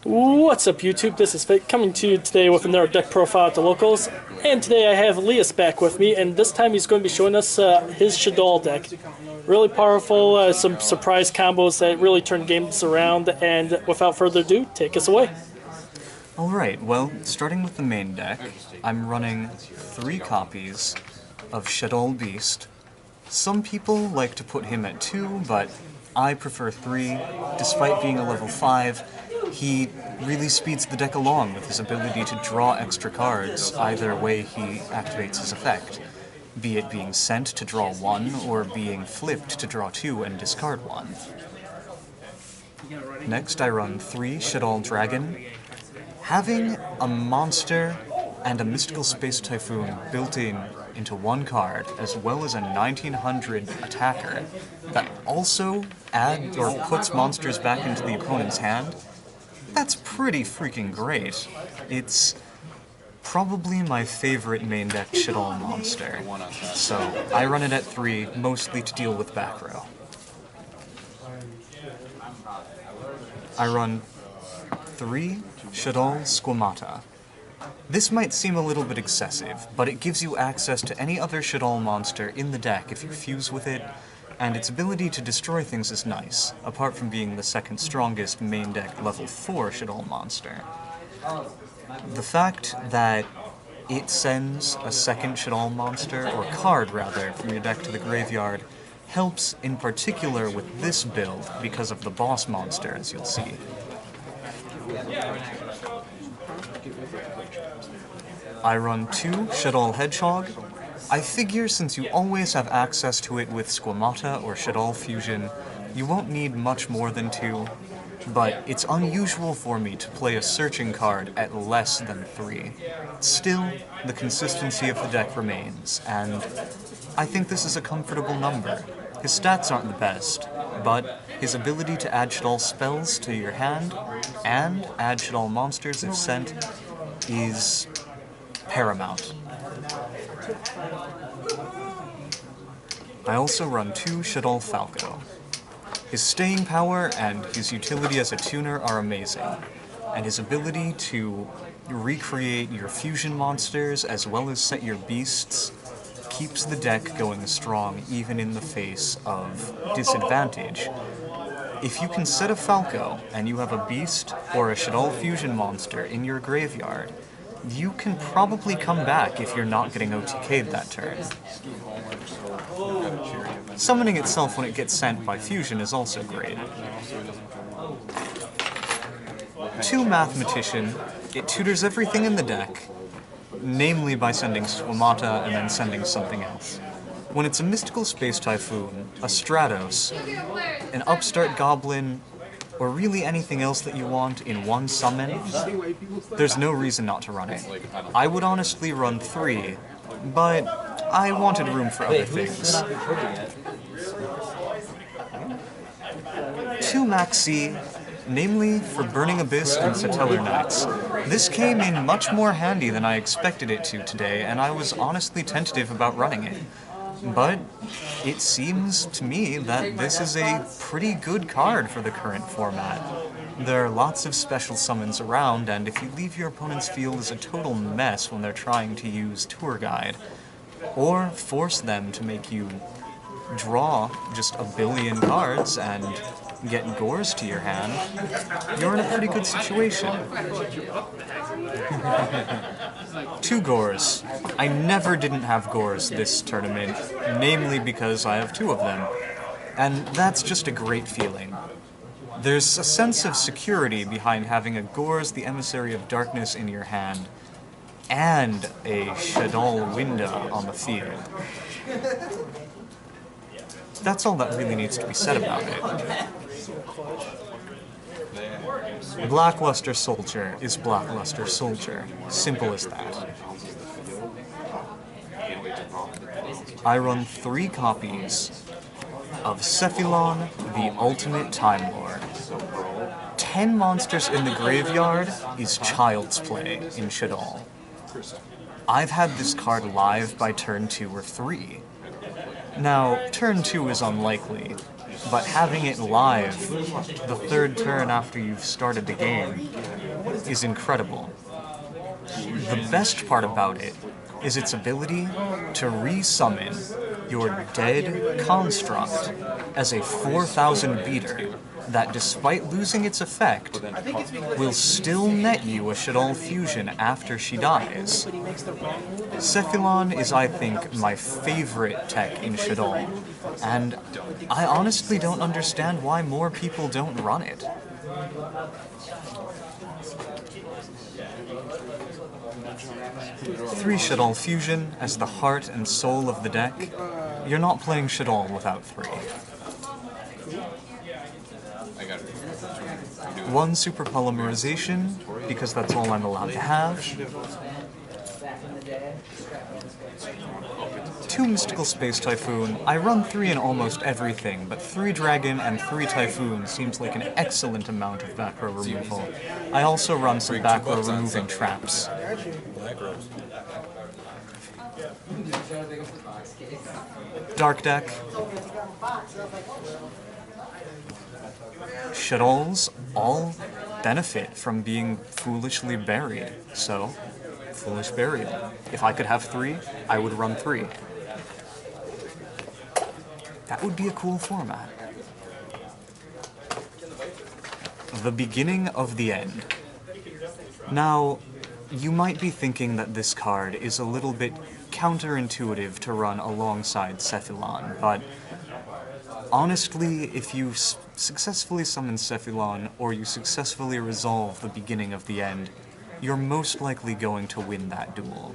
What's up, YouTube? This is Fake coming to you today with another deck profile at the locals. And today I have Elias back with me, and this time he's going to be showing us his Shaddoll deck. Really powerful, some surprise combos that really turn games around, and without further ado, take us away. Alright, well, starting with the main deck, I'm running 3 copies of Shadoll Beast. Some people like to put him at 2, but I prefer 3. Despite being a level 5, he really speeds the deck along with his ability to draw extra cards either way he activates his effect, be it being sent to draw 1 or being flipped to draw 2 and discard 1. Next I run 3 Shadoll Dragon. Having a monster and a Mystical Space Typhoon built into one card, as well as a 1900 attacker that also adds or puts monsters back into the opponent's hand, that's pretty freaking great. It's probably my favorite main deck Shadoll monster, so I run it at 3, mostly to deal with back row. I run 3 Shadoll Squamata. This might seem a little bit excessive, but it gives you access to any other Shadoll monster in the deck if you fuse with it, and its ability to destroy things is nice, apart from being the second strongest main deck level 4 Shadoll monster. The fact that it sends a second Shadoll monster, or card rather, from your deck to the graveyard helps in particular with this build because of the boss monster, as you'll see. I run 2 Shadoll Hedgehog. I figure since you always have access to it with Squamata or Shadoll Fusion, you won't need much more than 2, but it's unusual for me to play a searching card at less than 3. Still, the consistency of the deck remains, and I think this is a comfortable number. His stats aren't the best, but his ability to add Shadoll spells to your hand and add Shadoll monsters if sent is paramount. I also run 2 Shadoll Falco. His staying power and his utility as a tuner are amazing, and his ability to recreate your fusion monsters as well as set your beasts keeps the deck going strong even in the face of disadvantage. If you can set a Falco and you have a beast or a Shadoll fusion monster in your graveyard, you can probably come back if you're not getting OTK'd that turn. Summoning itself when it gets sent by fusion is also great. 2 Mathematician, it tutors everything in the deck, namely by sending Squamata and then sending something else. When it's a Mystical Space Typhoon, a Stratos, an Upstart Goblin, or really anything else that you want in one summon, there's no reason not to run it. I would honestly run 3, but I wanted room for other things. 2 Maxi, namely for Burning Abyss and Satellar Knights. This came in much more handy than I expected it to today, and I was honestly tentative about running it. But it seems to me that this is a pretty good card for the current format. There are lots of special summons around, and if you leave your opponent's field as a total mess when they're trying to use Tour Guide, or force them to make you draw just a billion cards and get Gores to your hand, you're in a pretty good situation. 2 Gores. I never didn't have Gores this tournament, namely because I have 2 of them, and that's just a great feeling. There's a sense of security behind having a Gores the Emissary of Darkness in your hand, and a Shadoll Winda on the field. That's all that really needs to be said about it. Blackluster Soldier is Blackluster Soldier. Simple as that. I run 3 copies of Cephalon, the Ultimate Time Lord. 10 monsters in the graveyard is child's play in Shadoll. I've had this card live by turn 2 or 3. Now, turn 2 is unlikely, but having it live the third turn after you've started the game is incredible. The best part about it is its ability to re-summon your dead construct as a 4,000 beater that, despite losing its effect, will still net you a Shadoll fusion after she dies. Cephalon is, I think, my favorite tech in Shadoll, and I honestly don't understand why more people don't run it. Three Shadoll fusion as the heart and soul of the deck. You're not playing Shadoll without three. One super polymerization, because that's all I'm allowed to have. Two Mystical Space Typhoon. I run three in almost everything, but 3 Dragon and 3 Typhoon seems like an excellent amount of back row removal. I also run some back row removing traps. Dark deck. Shadolls all benefit from being foolishly buried, so foolish burial. If I could have 3, I would run 3. That would be a cool format. The beginning of the end. Now, you might be thinking that this card is a little bit counterintuitive to run alongside Cephalon, but honestly, if you successfully summon Cephalon, or you successfully resolve the beginning of the end, you're most likely going to win that duel.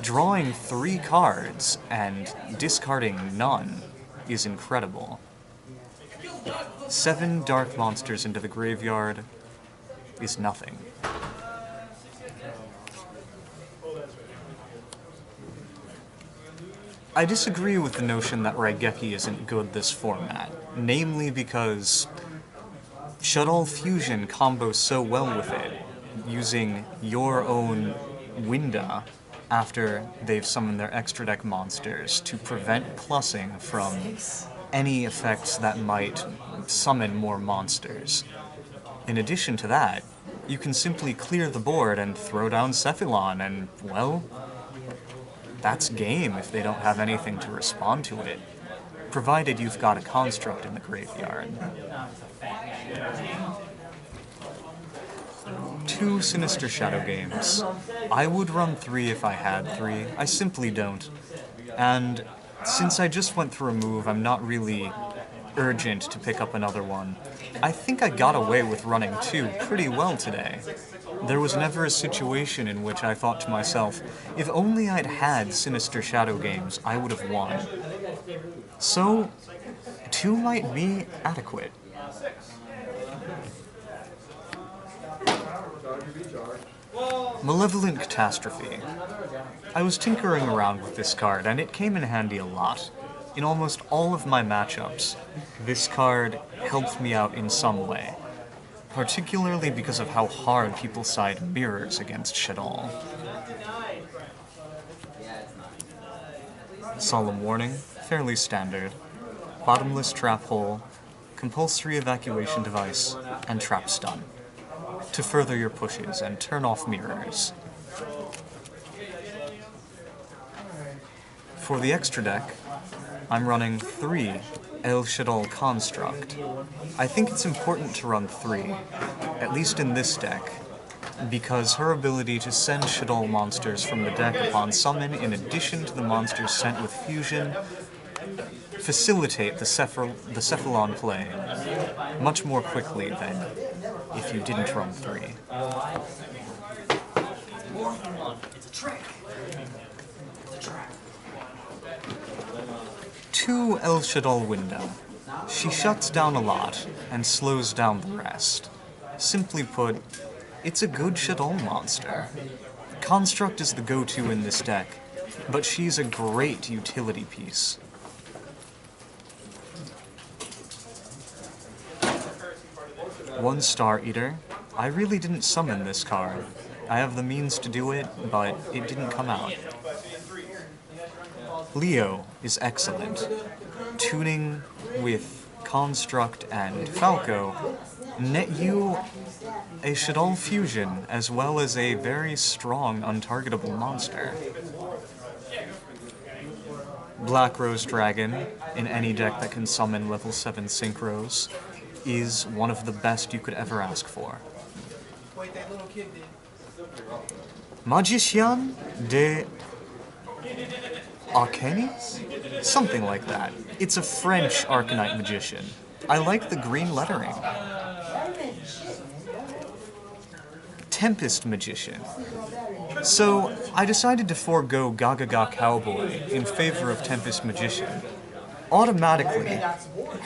Drawing 3 cards and discarding none is incredible. 7 dark monsters into the graveyard is nothing. I disagree with the notion that Raigeki isn't good this format, namely because Shadoll Fusion combos so well with it, using your own Winda after they've summoned their extra deck monsters to prevent plussing from any effects that might summon more monsters. In addition to that, you can simply clear the board and throw down Cephalon and, well, that's game if they don't have anything to respond to it, provided you've got a construct in the graveyard. 2 Sinister Shadow games. I would run 3 if I had 3. I simply don't. And since I just went through a move, I'm not really urgent to pick up another one. I think I got away with running 2 pretty well today. There was never a situation in which I thought to myself, if only I'd had Sinister Shadow games, I would have won. So, 2 might be adequate. Malevolent Catastrophe. I was tinkering around with this card, and it came in handy a lot. In almost all of my matchups, this card helped me out in some way, particularly because of how hard people side mirrors against Shadoll. Solemn Warning, fairly standard. Bottomless Trap Hole, Compulsory Evacuation Device, and Trap Stun, to further your pushes and turn off mirrors. For the extra deck, I'm running 3 El Shadoll Construct. I think it's important to run 3, at least in this deck, because her ability to send Shadoll monsters from the deck upon summon, in addition to the monsters sent with fusion, facilitate the Cephalon play much more quickly than if you didn't run 3. It's a trick. 2 El Shadoll Winda. She shuts down a lot and slows down the rest. Simply put, it's a good Shadoll monster. Construct is the go-to in this deck, but she's a great utility piece. One Star Eater. I really didn't summon this card. I have the means to do it, but it didn't come out. Leo is excellent. Tuning with Construct, and Falco net you a Shadoll fusion, as well as a very strong untargetable monster. Black Rose Dragon, in any deck that can summon level 7 Synchros, is one of the best you could ever ask for. Magicien de Arcanis? Something like that. It's a French Arcanite magician. I like the green lettering. Tempest Magician. So, I decided to forego Gaga Cowboy in favor of Tempest Magician. Automatically,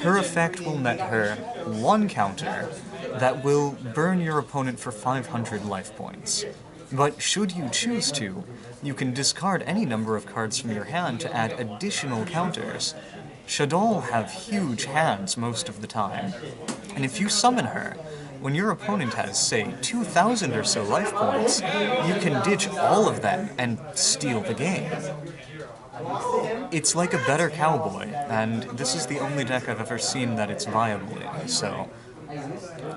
her effect will net her one counter that will burn your opponent for 500 life points. But should you choose to, you can discard any number of cards from your hand to add additional counters. Shadoll have huge hands most of the time, and if you summon her, when your opponent has, say, 2,000 or so life points, you can ditch all of them and steal the game. It's like a better cowboy, and this is the only deck I've ever seen that it's viable in, so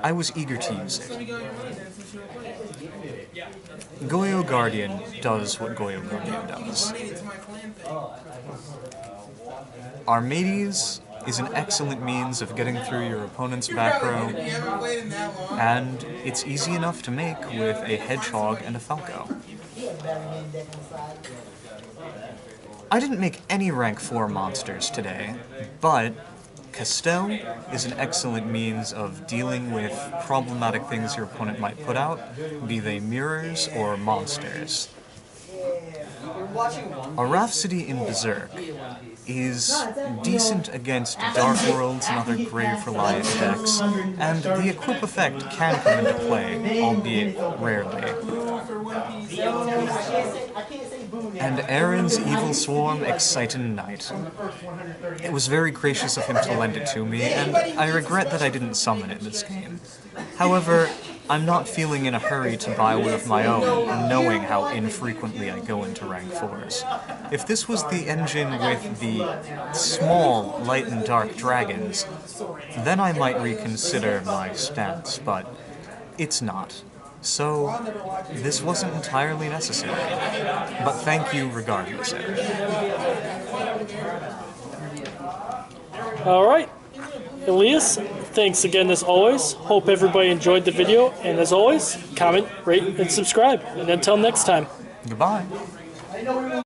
I was eager to use it. Goyo Guardian does what Goyo Guardian does. Armades is an excellent means of getting through your opponent's back row, and it's easy enough to make with a Hedgehog and a Falco. I didn't make any rank 4 monsters today, but Castell is an excellent means of dealing with problematic things your opponent might put out, be they mirrors or monsters. A Rhapsody in Berserk is decent against Dark Worlds and other Grave-reliant decks, and the equip effect can come into play, albeit rarely. And Aaron's Evil Swarm Exciting Knight. It was very gracious of him to lend it to me, and I regret that I didn't summon it this game. However, I'm not feeling in a hurry to buy one of my own, knowing how infrequently I go into rank 4s. If this was the engine with the small, light and dark dragons, then I might reconsider my stance, but it's not. So, this wasn't entirely necessary. But thank you regardless, Eric. Alright, Elias, thanks again as always. Hope everybody enjoyed the video, and as always, comment, rate, and subscribe. And until next time. Goodbye.